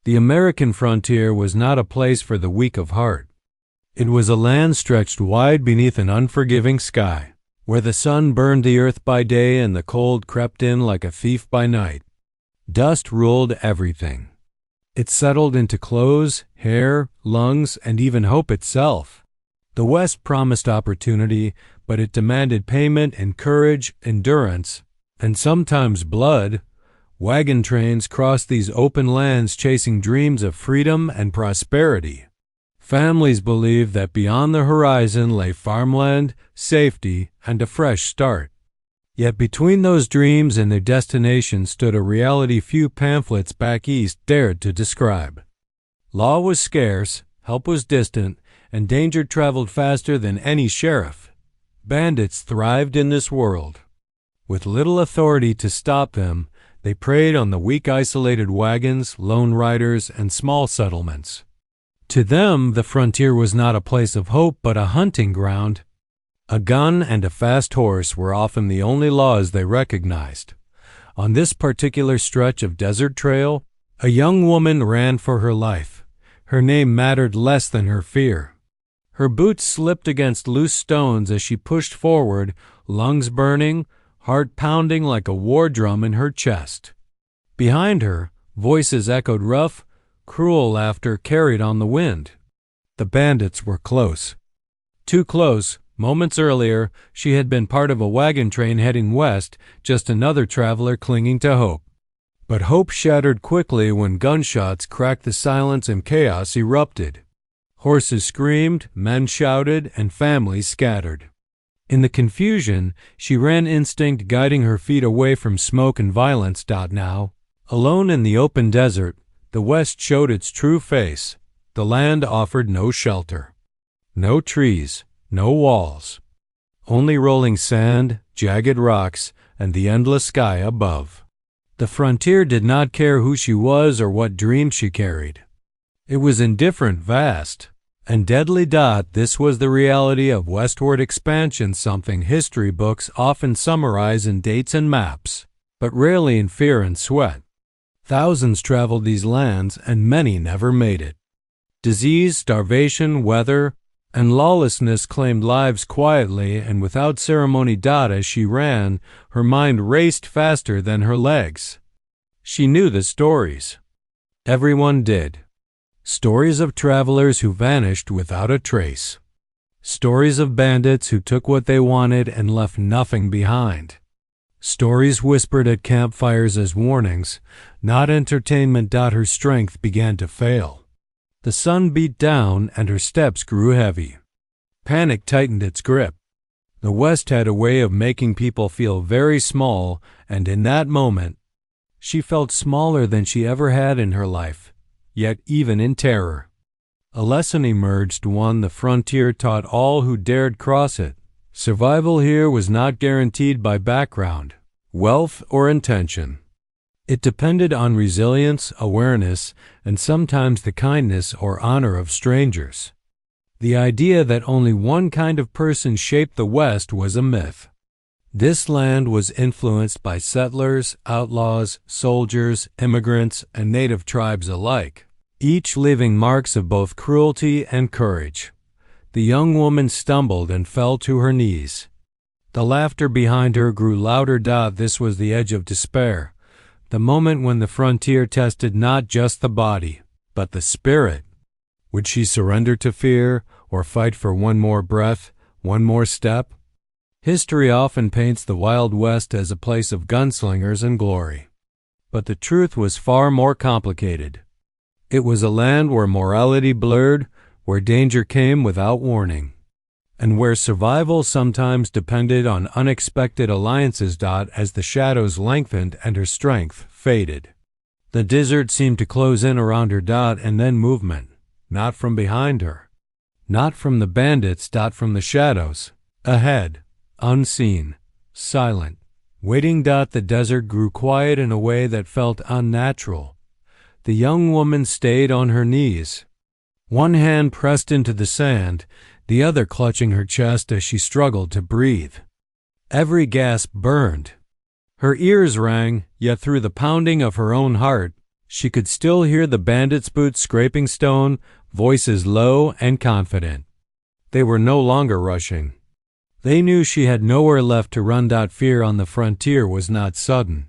The American frontier was not a place for the weak of heart. It was a land stretched wide beneath an unforgiving sky, where the sun burned the earth by day and the cold crept in like a thief by night. Dust ruled everything. It settled into clothes, hair, lungs, and even hope itself. The West promised opportunity, but it demanded payment in courage, endurance, and sometimes blood. Wagon trains crossed these open lands chasing dreams of freedom and prosperity. Families believed that beyond the horizon lay farmland, safety, and a fresh start. Yet between those dreams and their destination stood a reality few pamphlets back east dared to describe. Law was scarce, help was distant, and danger traveled faster than any sheriff. Bandits thrived in this world. With little authority to stop them, they preyed on the weak isolated wagons, lone riders, and small settlements. To them, the frontier was not a place of hope but a hunting ground. A gun and a fast horse were often the only laws they recognized. On this particular stretch of desert trail, a young woman ran for her life. Her name mattered less than her fear. Her boots slipped against loose stones as she pushed forward, lungs burning, heart pounding like a war drum in her chest. Behind her, voices echoed rough, cruel laughter carried on the wind. The bandits were close. Too close. Moments earlier, she had been part of a wagon train heading west, just another traveler clinging to hope. But hope shattered quickly when gunshots cracked the silence and chaos erupted. Horses screamed, men shouted, and families scattered. In the confusion, she ran instinct guiding her feet away from smoke and violence. Now, alone in the open desert, the West showed its true face. The land offered no shelter. No trees, no walls. Only rolling sand, jagged rocks, and the endless sky above. The frontier did not care who she was or what dreams she carried. It was indifferent, vast, and deadly. This was the reality of westward expansion, something history books often summarize in dates and maps, but rarely in fear and sweat. Thousands traveled these lands, and many never made it. Disease, starvation, weather, and lawlessness claimed lives quietly and without ceremony. As she ran, her mind raced faster than her legs. She knew the stories. Everyone did. Stories of travelers who vanished without a trace. Stories of bandits who took what they wanted and left nothing behind. Stories whispered at campfires as warnings, not entertainment. Her strength began to fail. The sun beat down and her steps grew heavy. Panic tightened its grip. The West had a way of making people feel very small, and in that moment, she felt smaller than she ever had in her life, yet even in terror. A lesson emerged, one the frontier taught all who dared cross it. Survival here was not guaranteed by background, wealth, or intention. It depended on resilience, awareness, and sometimes the kindness or honor of strangers. The idea that only one kind of person shaped the West was a myth. This land was influenced by settlers, outlaws, soldiers, immigrants, and native tribes alike, each leaving marks of both cruelty and courage. The young woman stumbled and fell to her knees. The laughter behind her grew louder. This was the edge of despair. The moment when the frontier tested not just the body, but the spirit. Would she surrender to fear, or fight for one more breath, one more step? History often paints the Wild West as a place of gunslingers and glory. But the truth was far more complicated. It was a land where morality blurred, where danger came without warning, and where survival sometimes depended on unexpected alliances. As the shadows lengthened and her strength faded, the desert seemed to close in around her. And then movement, not from behind her, not from the bandits. From the shadows, ahead, unseen, silent, waiting. The desert grew quiet in a way that felt unnatural. The young woman stayed on her knees, one hand pressed into the sand, the other clutching her chest as she struggled to breathe. Every gasp burned. Her ears rang, yet through the pounding of her own heart, She could still hear the bandits' boots scraping stone, voices low and confident. They were no longer rushing. They knew she had nowhere left to run. Fear on the frontier was not sudden.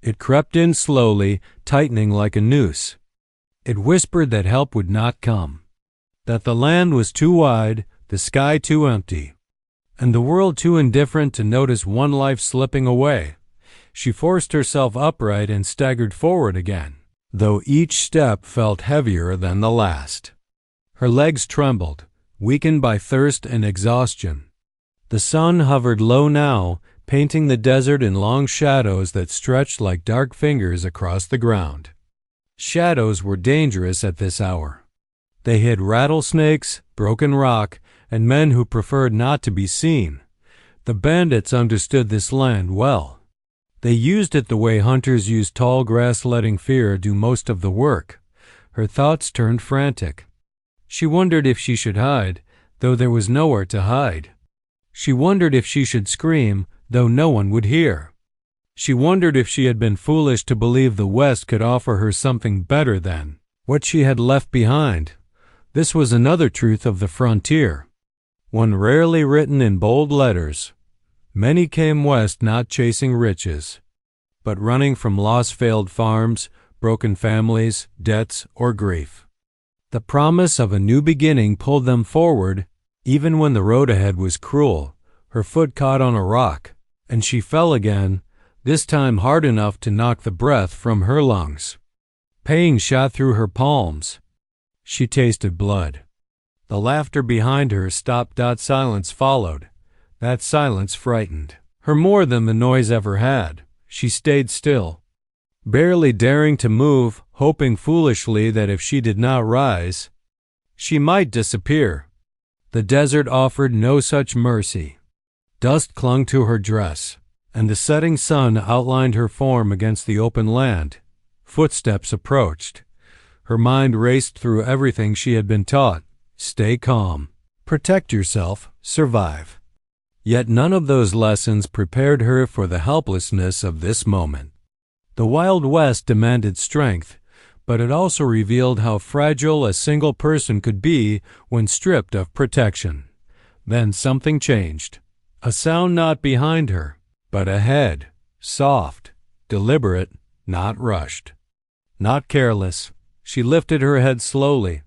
It crept in slowly, tightening like a noose. It whispered that help would not come, that the land was too wide, the sky too empty, and the world too indifferent to notice one life slipping away. She forced herself upright and staggered forward again, though each step felt heavier than the last. Her legs trembled, weakened by thirst and exhaustion. The sun hovered low now, painting the desert in long shadows that stretched like dark fingers across the ground. Shadows were dangerous at this hour. They hid rattlesnakes, broken rock, and men who preferred not to be seen. The bandits understood this land well. They used it the way hunters use tall grass, letting fear do most of the work. Her thoughts turned frantic. She wondered if she should hide, though there was nowhere to hide. She wondered if she should scream, though no one would hear. She wondered if she had been foolish to believe the West could offer her something better than what she had left behind. This was another truth of the frontier, one rarely written in bold letters. Many came west not chasing riches, but running from lost failed farms, broken families, debts, or grief. The promise of a new beginning pulled them forward, even when the road ahead was cruel. Her foot caught on a rock, and she fell again, this time hard enough to knock the breath from her lungs. Pain shot through her palms. She tasted blood. The laughter behind her stopped. Silence followed. That silence frightened her more than the noise ever had. She stayed still, barely daring to move, hoping foolishly that if she did not rise, she might disappear. The desert offered no such mercy. Dust clung to her dress, and the setting sun outlined her form against the open land. Footsteps approached. Her mind raced through everything she had been taught. Stay calm. Protect yourself. Survive. Yet none of those lessons prepared her for the helplessness of this moment. The Wild West demanded strength, but it also revealed how fragile a single person could be when stripped of protection. Then something changed. A sound not behind her, but ahead, soft, deliberate, not rushed, not careless. She lifted her head slowly.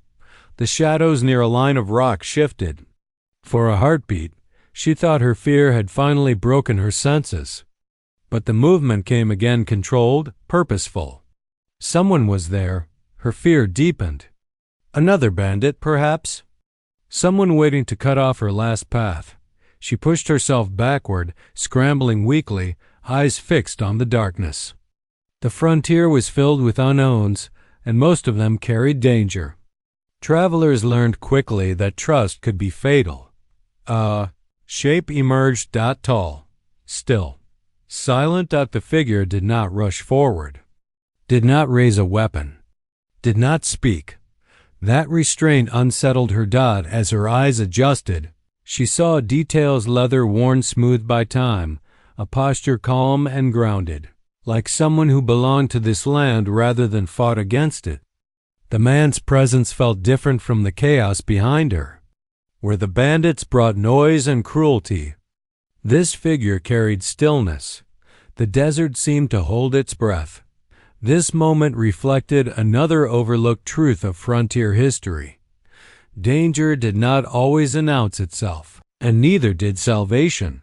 The shadows near a line of rock shifted. For a heartbeat, she thought her fear had finally broken her senses. But the movement came again, controlled, purposeful. Someone was there. Her fear deepened. Another bandit, perhaps? Someone waiting to cut off her last path. She pushed herself backward, scrambling weakly, eyes fixed on the darkness. The frontier was filled with unknowns, and most of them carried danger. Travelers learned quickly that trust could be fatal. A shape emerged. Tall, still, silent. The figure did not rush forward, did not raise a weapon, did not speak. That restraint unsettled her. As her eyes adjusted, she saw details: leather worn smooth by time, a posture calm and grounded, like someone who belonged to this land rather than fought against it. The man's presence felt different from the chaos behind her, where the bandits brought noise and cruelty. This figure carried stillness. The desert seemed to hold its breath. This moment reflected another overlooked truth of frontier history. Danger did not always announce itself, and neither did salvation.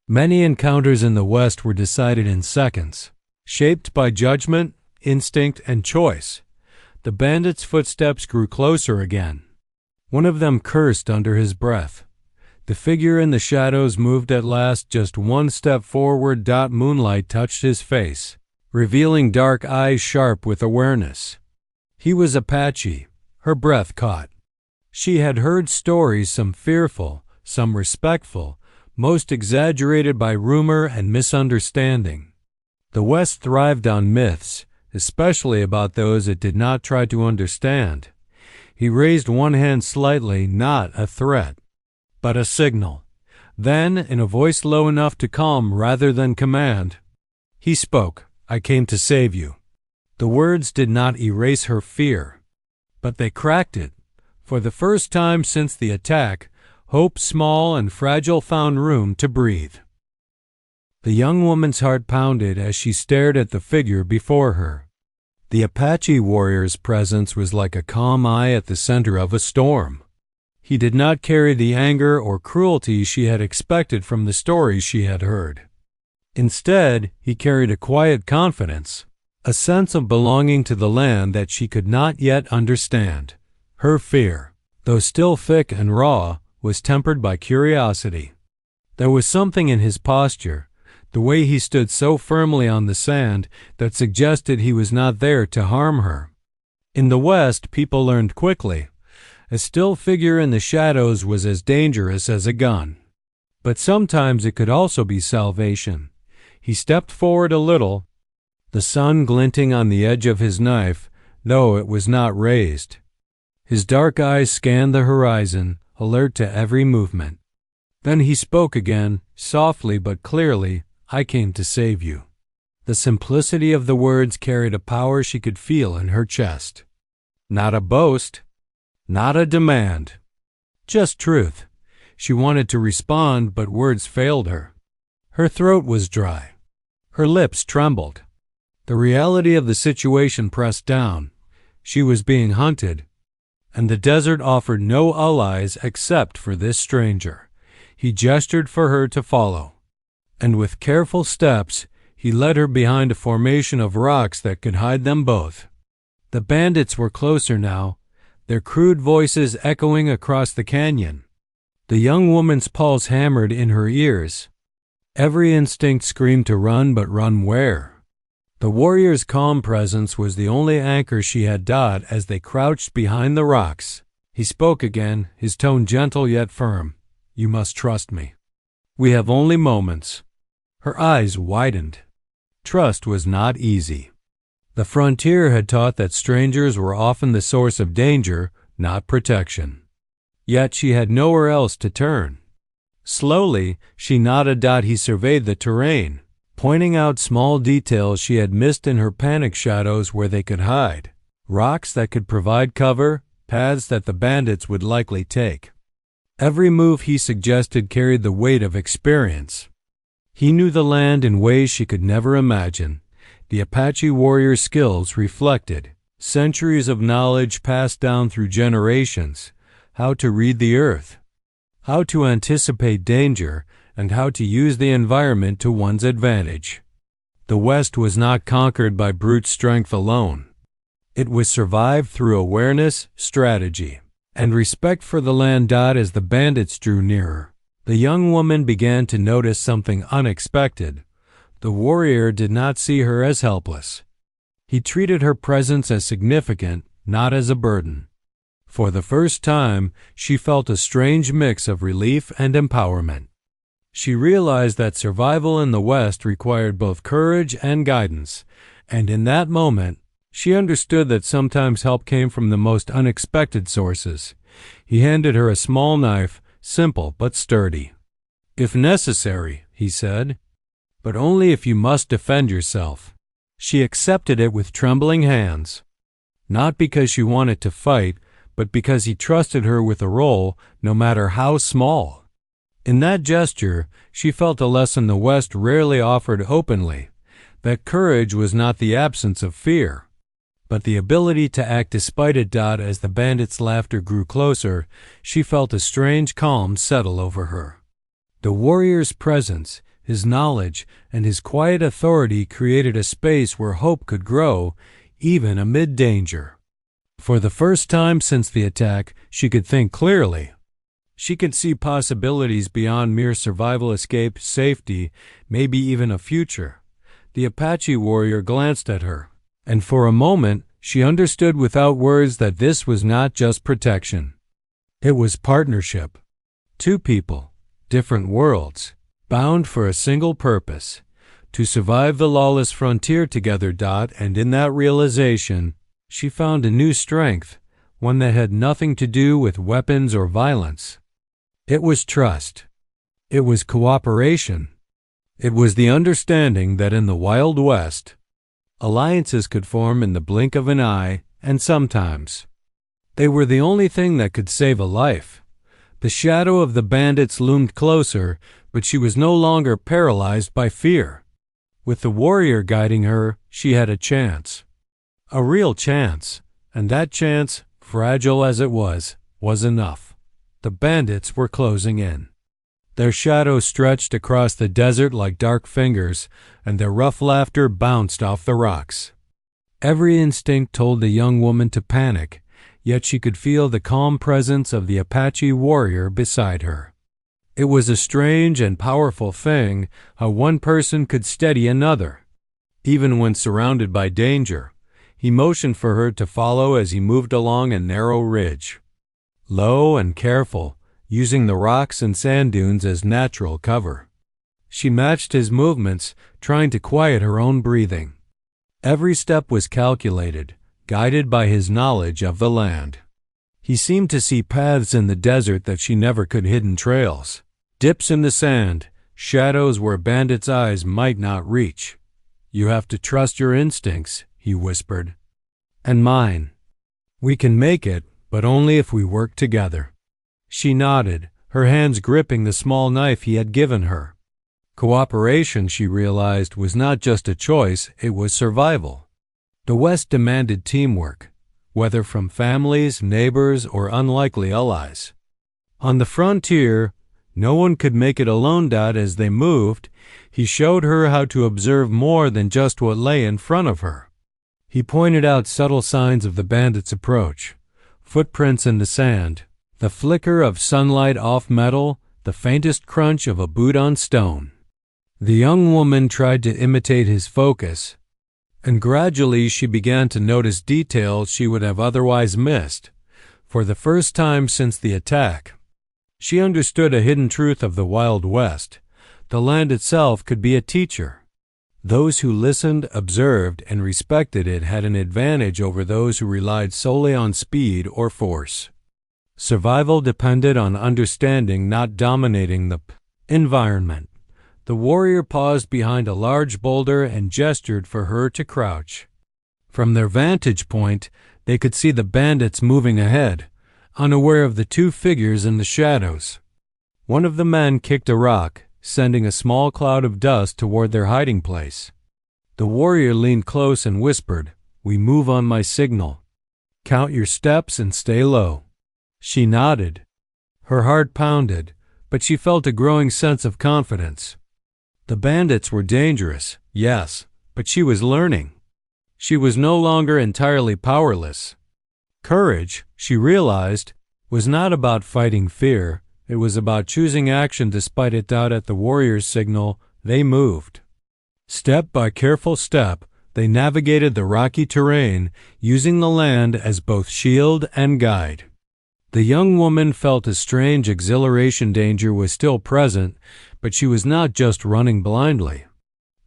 Many encounters in the West were decided in seconds, shaped by judgment, instinct, and choice. The bandits' footsteps grew closer again. One of them cursed under his breath. The figure in the shadows moved at last, just one step forward. Moonlight touched his face, revealing dark eyes sharp with awareness. He was Apache. Her breath caught. She had heard stories, some fearful, some respectful, most exaggerated by rumor and misunderstanding. The West thrived on myths, especially about those it did not try to understand. He raised one hand slightly, not a threat, but a signal. Then, in a voice low enough to calm rather than command, he spoke. I came to save you. The words did not erase her fear, but they cracked it. For the first time since the attack, hope, small and fragile, found room to breathe. The young woman's heart pounded as she stared at the figure before her. The Apache warrior's presence was like a calm eye at the center of a storm. He did not carry the anger or cruelty she had expected from the stories she had heard. Instead, he carried a quiet confidence, a sense of belonging to the land that she could not yet understand. Her fear, though still thick and raw, was tempered by curiosity. There was something in his posture, the way he stood so firmly on the sand, that suggested he was not there to harm her. In the West, people learned quickly. A still figure in the shadows was as dangerous as a gun. But sometimes it could also be salvation. He stepped forward a little, the sun glinting on the edge of his knife, though it was not raised. His dark eyes scanned the horizon, alert to every movement. Then he spoke again, softly but clearly, "I came to save you." The simplicity of the words carried a power she could feel in her chest. Not a boast, not a demand, just truth. She wanted to respond, but words failed her. Her throat was dry. Her lips trembled. The reality of the situation pressed down. She was being hunted, and the desert offered no allies except for this stranger. He gestured for her to follow, and with careful steps, he led her behind a formation of rocks that could hide them both. The bandits were closer now, their crude voices echoing across the canyon. The young woman's pulse hammered in her ears. Every instinct screamed to run, but run where? The warrior's calm presence was the only anchor she had. As they crouched behind the rocks, he spoke again, his tone gentle yet firm. "You must trust me. We have only moments." Her eyes widened. Trust was not easy. The frontier had taught that strangers were often the source of danger, not protection. Yet she had nowhere else to turn. Slowly, she nodded. He surveyed the terrain, pointing out small details she had missed in her panic. Shadows where they could hide, rocks that could provide cover, paths that the bandits would likely take. Every move he suggested carried the weight of experience. He knew the land in ways she could never imagine. The Apache warrior's skills reflected centuries of knowledge passed down through generations: how to read the earth, how to anticipate danger, and how to use the environment to one's advantage. The West was not conquered by brute strength alone. It was survived through awareness, strategy, and respect for the land. As the bandits drew nearer, the young woman began to notice something unexpected. The warrior did not see her as helpless. He treated her presence as significant, not as a burden. For the first time, she felt a strange mix of relief and empowerment. She realized that survival in the West required both courage and guidance, and in that moment, she understood that sometimes help came from the most unexpected sources. He handed her a small knife, simple but sturdy. "If necessary," he said, "but only if you must defend yourself." She accepted it with trembling hands, not because she wanted to fight, but because he trusted her with a role, no matter how small. In that gesture, she felt a lesson the West rarely offered openly, that courage was not the absence of fear, but the ability to act despite it. As the bandits' laughter grew closer, she felt a strange calm settle over her. The warrior's presence, his knowledge, and his quiet authority created a space where hope could grow, even amid danger. For the first time since the attack, she could think clearly. She could see possibilities beyond mere survival, escape, safety, maybe even a future. The Apache warrior glanced at her, and for a moment she understood without words that this was not just protection. It was partnership. Two people, different worlds, bound for a single purpose: to survive the lawless frontier together. And in that realization, she found a new strength, one that had nothing to do with weapons or violence. It was trust. It was cooperation. It was the understanding that in the Wild West, Alliances could form in the blink of an eye, and sometimes they were the only thing that could save a life. The shadow of the bandits loomed closer, but she was no longer paralyzed by fear. With the warrior guiding her, she had a chance. A real chance, and that chance, fragile as it was enough. The bandits were closing in. Their shadows stretched across the desert like dark fingers, and their rough laughter bounced off the rocks. Every instinct told the young woman to panic, yet she could feel the calm presence of the Apache warrior beside her. It was a strange and powerful thing how one person could steady another. Even when surrounded by danger, he motioned for her to follow as he moved along a narrow ridge. Low and careful, using the rocks and sand dunes as natural cover. She matched his movements, trying to quiet her own breathing. Every step was calculated, guided by his knowledge of the land. He seemed to see paths in the desert that she never could, hidden trails, dips in the sand, shadows where bandits' eyes might not reach. "You have to trust your instincts," he whispered. "And mine. We can make it, but only if we work together." She nodded, her hands gripping the small knife he had given her. Cooperation, she realized, was not just a choice, it was survival. The West demanded teamwork, whether from families, neighbors, or unlikely allies. On the frontier, no one could make it alone. As they moved, he showed her how to observe more than just what lay in front of her. He pointed out subtle signs of the bandits' approach, footprints in the sand, the flicker of sunlight off metal, the faintest crunch of a boot on stone. The young woman tried to imitate his focus, and gradually she began to notice details she would have otherwise missed. For the first time since the attack, she understood a hidden truth of the Wild West. The land itself could be a teacher. Those who listened, observed, and respected it had an advantage over those who relied solely on speed or force. Survival depended on understanding, not dominating the environment. The warrior paused behind a large boulder and gestured for her to crouch. From their vantage point, they could see the bandits moving ahead, unaware of the two figures in the shadows. One of the men kicked a rock, sending a small cloud of dust toward their hiding place. The warrior leaned close and whispered, "We move on my signal. Count your steps and stay low." She nodded. Her heart pounded, but she felt a growing sense of confidence. The bandits were dangerous, yes, but she was learning. She was no longer entirely powerless. Courage, she realized, was not about fighting fear. It was about choosing action despite it. At the warrior's signal, they moved. Step by careful step, they navigated the rocky terrain, using the land as both shield and guide. The young woman felt a strange exhilaration. Danger was still present, but she was not just running blindly.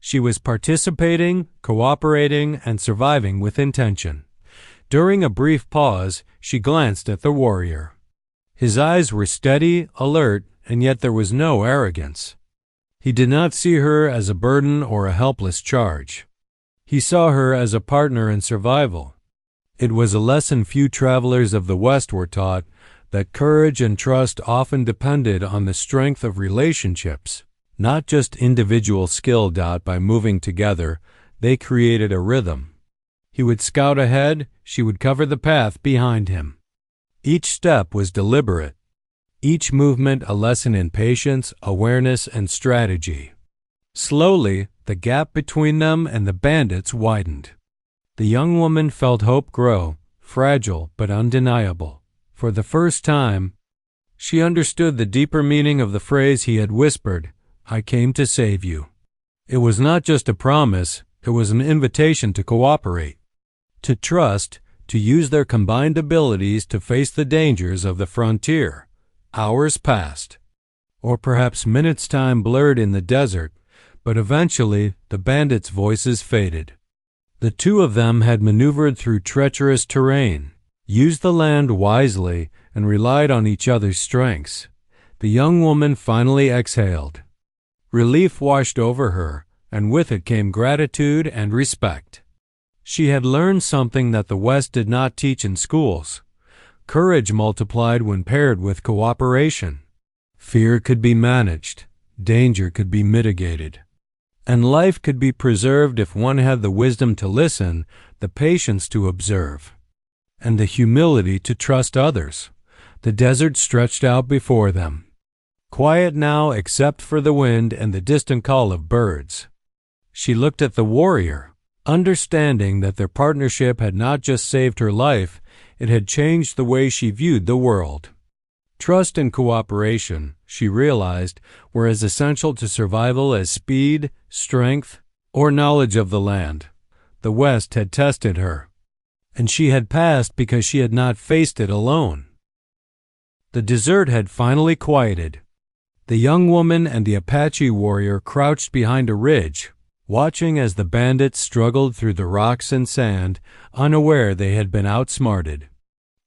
She was participating, cooperating, and surviving with intention. During a brief pause, she glanced at the warrior. His eyes were steady, alert, and yet there was no arrogance. He did not see her as a burden or a helpless charge. He saw her as a partner in survival. It was a lesson few travelers of the West were taught, that courage and trust often depended on the strength of relationships, not just individual skill. By moving together, they created a rhythm. He would scout ahead, she would cover the path behind him. Each step was deliberate, each movement a lesson in patience, awareness, and strategy. Slowly, the gap between them and the bandits widened. The young woman felt hope grow, fragile but undeniable. For the first time, she understood the deeper meaning of the phrase he had whispered, "I came to save you." It was not just a promise, it was an invitation to cooperate, to trust, to use their combined abilities to face the dangers of the frontier. Hours passed, or perhaps minutes. Time blurred in the desert, but eventually the bandits' voices faded. The two of them had maneuvered through treacherous terrain, used the land wisely, and relied on each other's strengths. The young woman finally exhaled. Relief washed over her, and with it came gratitude and respect. She had learned something that the West did not teach in schools. Courage multiplied when paired with cooperation. Fear could be managed, danger could be mitigated, and life could be preserved if one had the wisdom to listen, the patience to observe, and the humility to trust others. The desert stretched out before them, quiet now except for the wind and the distant call of birds. She looked at the warrior, understanding that their partnership had not just saved her life, it had changed the way she viewed the world. Trust and cooperation, she realized, were as essential to survival as speed, strength, or knowledge of the land. The West had tested her, and she had passed because she had not faced it alone. The desert had finally quieted. The young woman and the Apache warrior crouched behind a ridge, watching as the bandits struggled through the rocks and sand, unaware they had been outsmarted.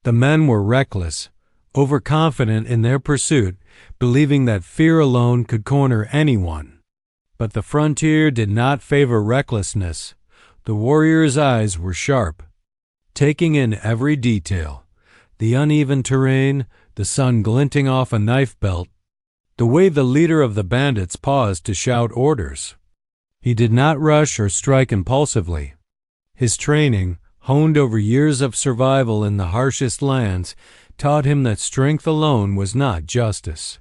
The men were reckless, overconfident in their pursuit, believing that fear alone could corner anyone. But the frontier did not favor recklessness. The warrior's eyes were sharp, taking in every detail: the uneven terrain, the sun glinting off a knife belt, the way the leader of the bandits paused to shout orders. He did not rush or strike impulsively. His training, honed over years of survival in the harshest lands, taught him that strength alone was not justice.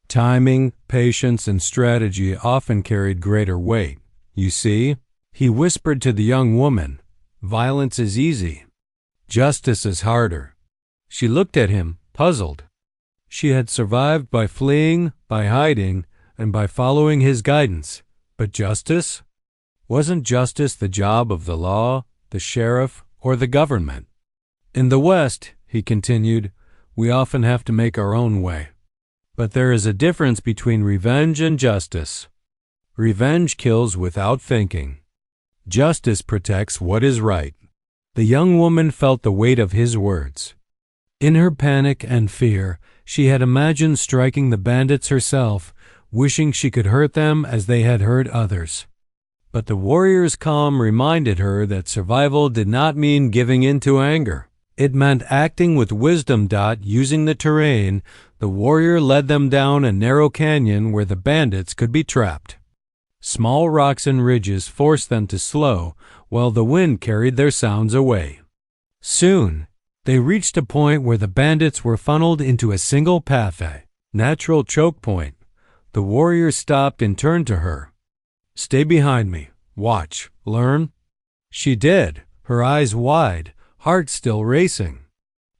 Timing, patience, and strategy often carried greater weight. You see, he whispered to the young woman, violence is easy. Justice is harder. She looked at him, puzzled. She had survived by fleeing, by hiding, and by following his guidance. But justice? Wasn't justice the job of the law, the sheriff, or the government? In the West, he continued, we often have to make our own way. But there is a difference between revenge and justice. Revenge kills without thinking. Justice protects what is right. The young woman felt the weight of his words. In her panic and fear, she had imagined striking the bandits herself, wishing she could hurt them as they had hurt others. But the warrior's calm reminded her that survival did not mean giving in to anger. It meant acting with wisdom. Using the terrain, the warrior led them down a narrow canyon where the bandits could be trapped. Small rocks and ridges forced them to slow, while the wind carried their sounds away. Soon, they reached a point where the bandits were funneled into a single path, a natural choke point. The warrior stopped and turned to her. Stay behind me. Watch. Learn. She did, her eyes wide, heart still racing.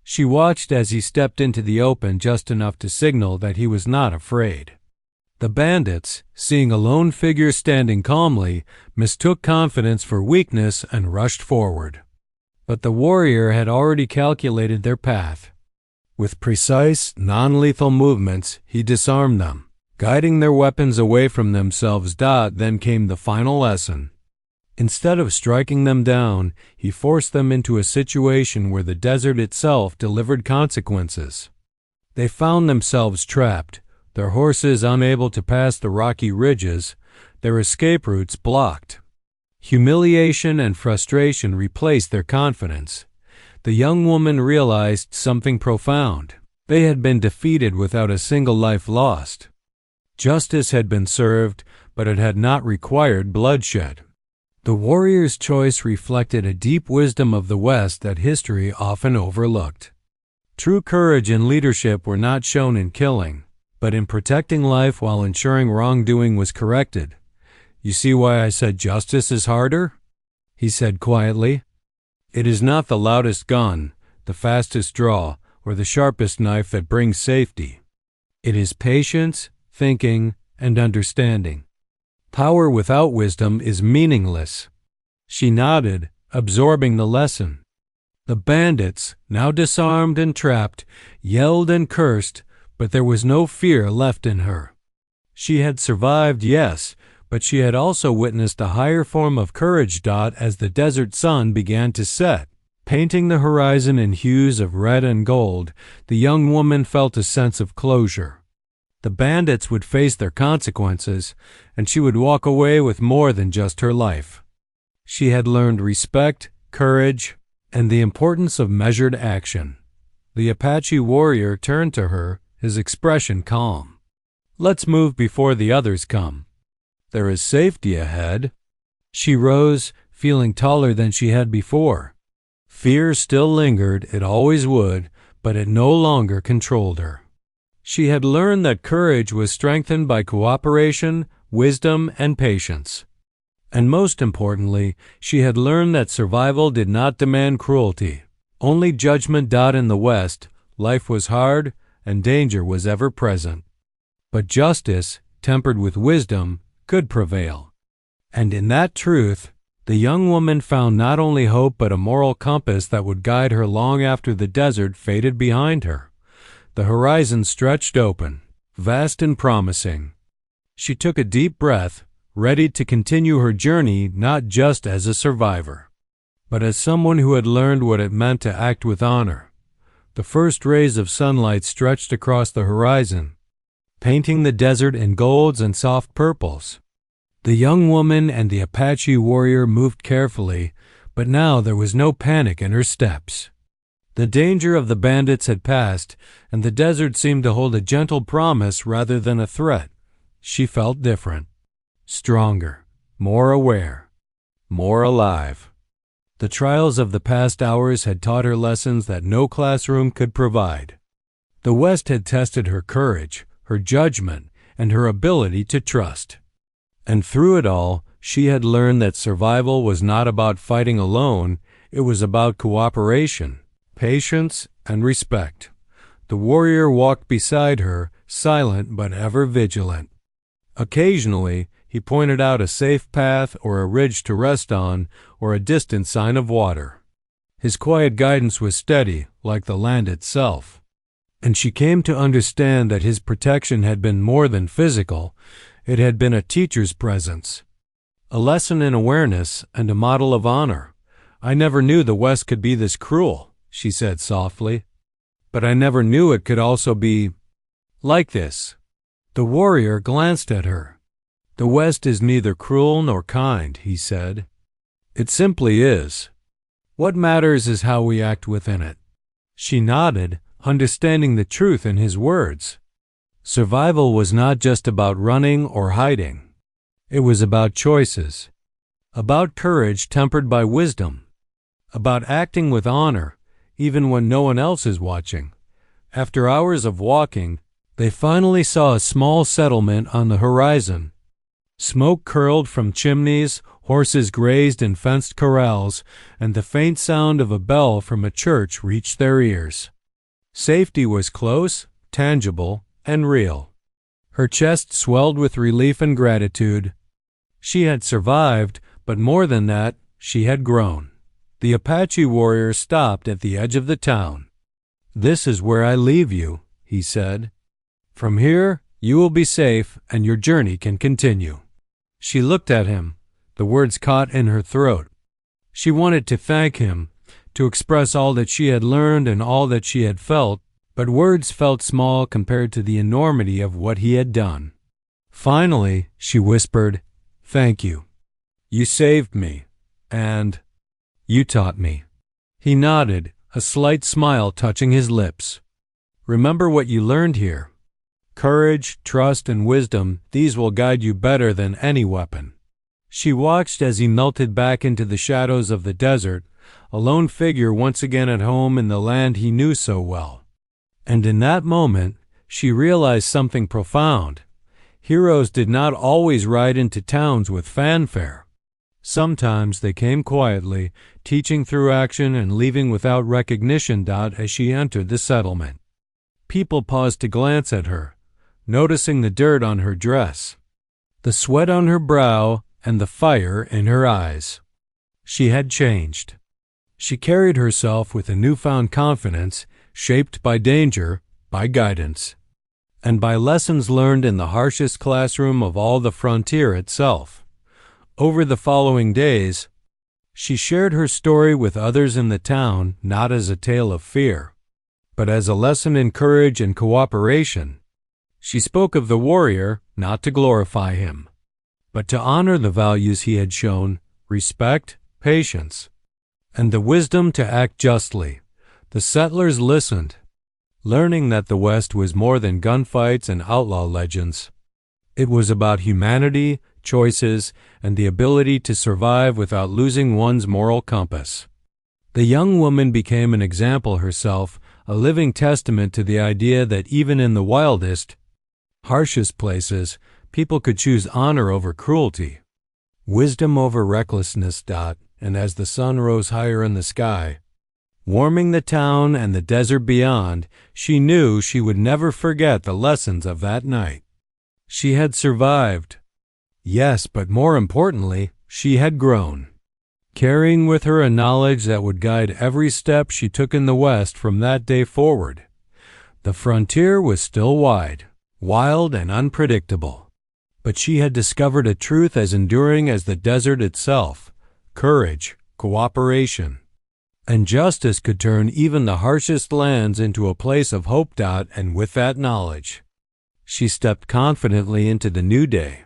She watched as he stepped into the open just enough to signal that he was not afraid. The bandits, seeing a lone figure standing calmly, mistook confidence for weakness and rushed forward. But the warrior had already calculated their path. With precise, non-lethal movements, he disarmed them, guiding their weapons away from themselves. Then came the final lesson. Instead of striking them down, he forced them into a situation where the desert itself delivered consequences. They found themselves trapped, their horses unable to pass the rocky ridges, their escape routes blocked. Humiliation and frustration replaced their confidence. The young woman realized something profound. They had been defeated without a single life lost. Justice had been served, but it had not required bloodshed. The warrior's choice reflected a deep wisdom of the West that history often overlooked. True courage and leadership were not shown in killing, but in protecting life while ensuring wrongdoing was corrected. You see why I said justice is harder? He said quietly. It is not the loudest gun, the fastest draw, or the sharpest knife that brings safety. It is patience, thinking, and understanding. Power without wisdom is meaningless. She nodded, absorbing the lesson. The bandits, now disarmed and trapped, yelled and cursed, but there was no fear left in her. She had survived, yes, but she had also witnessed a higher form of courage. As the desert sun began to set, painting the horizon in hues of red and gold, the young woman felt a sense of closure. The bandits would face their consequences, and she would walk away with more than just her life. She had learned respect, courage, and the importance of measured action. The Apache warrior turned to her, his expression calm. "Let's move before the others come. There is safety ahead." She rose, feeling taller than she had before. Fear still lingered, it always would, but it no longer controlled her. She had learned that courage was strengthened by cooperation, wisdom, and patience. And most importantly, she had learned that survival did not demand cruelty. Only judgment. In the West, life was hard and danger was ever present. But justice, tempered with wisdom, could prevail. And in that truth, the young woman found not only hope but a moral compass that would guide her long after the desert faded behind her. The horizon stretched open, vast and promising. She took a deep breath, ready to continue her journey not just as a survivor, but as someone who had learned what it meant to act with honor. The first rays of sunlight stretched across the horizon, painting the desert in golds and soft purples. The young woman and the Apache warrior moved carefully, but now there was no panic in her steps. The danger of the bandits had passed, and the desert seemed to hold a gentle promise rather than a threat. She felt different, stronger, more aware, more alive. The trials of the past hours had taught her lessons that no classroom could provide. The West had tested her courage, her judgment, and her ability to trust. And through it all, she had learned that survival was not about fighting alone, it was about cooperation, patience, and respect. The warrior walked beside her, silent but ever vigilant. Occasionally, he pointed out a safe path or a ridge to rest on, or a distant sign of water. His quiet guidance was steady, like the land itself. And she came to understand that his protection had been more than physical. It had been a teacher's presence, a lesson in awareness, and a model of honor. "I never knew the West could be this cruel," she said softly. "But I never knew it could also be like this." The warrior glanced at her. "The West is neither cruel nor kind," he said. "It simply is. What matters is how we act within it." She nodded, understanding the truth in his words. Survival was not just about running or hiding. It was about choices, about courage tempered by wisdom, about acting with honor, even when no one else is watching. After hours of walking, they finally saw a small settlement on the horizon. Smoke curled from chimneys, horses grazed in fenced corrals, and the faint sound of a bell from a church reached their ears. Safety was close, tangible, and real. Her chest swelled with relief and gratitude. She had survived, but more than that, she had grown. The Apache warrior stopped at the edge of the town. "This is where I leave you," he said. "From here, you will be safe and your journey can continue." She looked at him, the words caught in her throat. She wanted to thank him, to express all that she had learned and all that she had felt, but words felt small compared to the enormity of what he had done. Finally, she whispered, "Thank you. You saved me, and you taught me." He nodded, a slight smile touching his lips. "Remember what you learned here. Courage, trust, and wisdom, these will guide you better than any weapon." She watched as he melted back into the shadows of the desert, a lone figure once again at home in the land he knew so well. And in that moment, she realized something profound. Heroes did not always ride into towns with fanfare. Sometimes they came quietly, teaching through action and leaving without recognition. As she entered the settlement, people paused to glance at her, noticing the dirt on her dress, the sweat on her brow, and the fire in her eyes. She had changed. She carried herself with a newfound confidence, shaped by danger, by guidance, and by lessons learned in the harshest classroom of all, the frontier itself. Over the following days, she shared her story with others in the town, not as a tale of fear, but as a lesson in courage and cooperation. She spoke of the warrior not to glorify him, but to honor the values he had shown, respect, patience, and the wisdom to act justly. The settlers listened, learning that the West was more than gunfights and outlaw legends. It was about humanity, choices, and the ability to survive without losing one's moral compass. The young woman became an example herself, a living testament to the idea that even in the wildest, harshest places, people could choose honor over cruelty, wisdom over recklessness. And as the sun rose higher in the sky, warming the town and the desert beyond, she knew she would never forget the lessons of that night. She had survived. Yes, but more importantly, she had grown, carrying with her a knowledge that would guide every step she took in the West from that day forward. The frontier was still wide, wild, and unpredictable, but she had discovered a truth as enduring as the desert itself: courage, cooperation, and justice could turn even the harshest lands into a place of hope. And with that knowledge, she stepped confidently into the new day,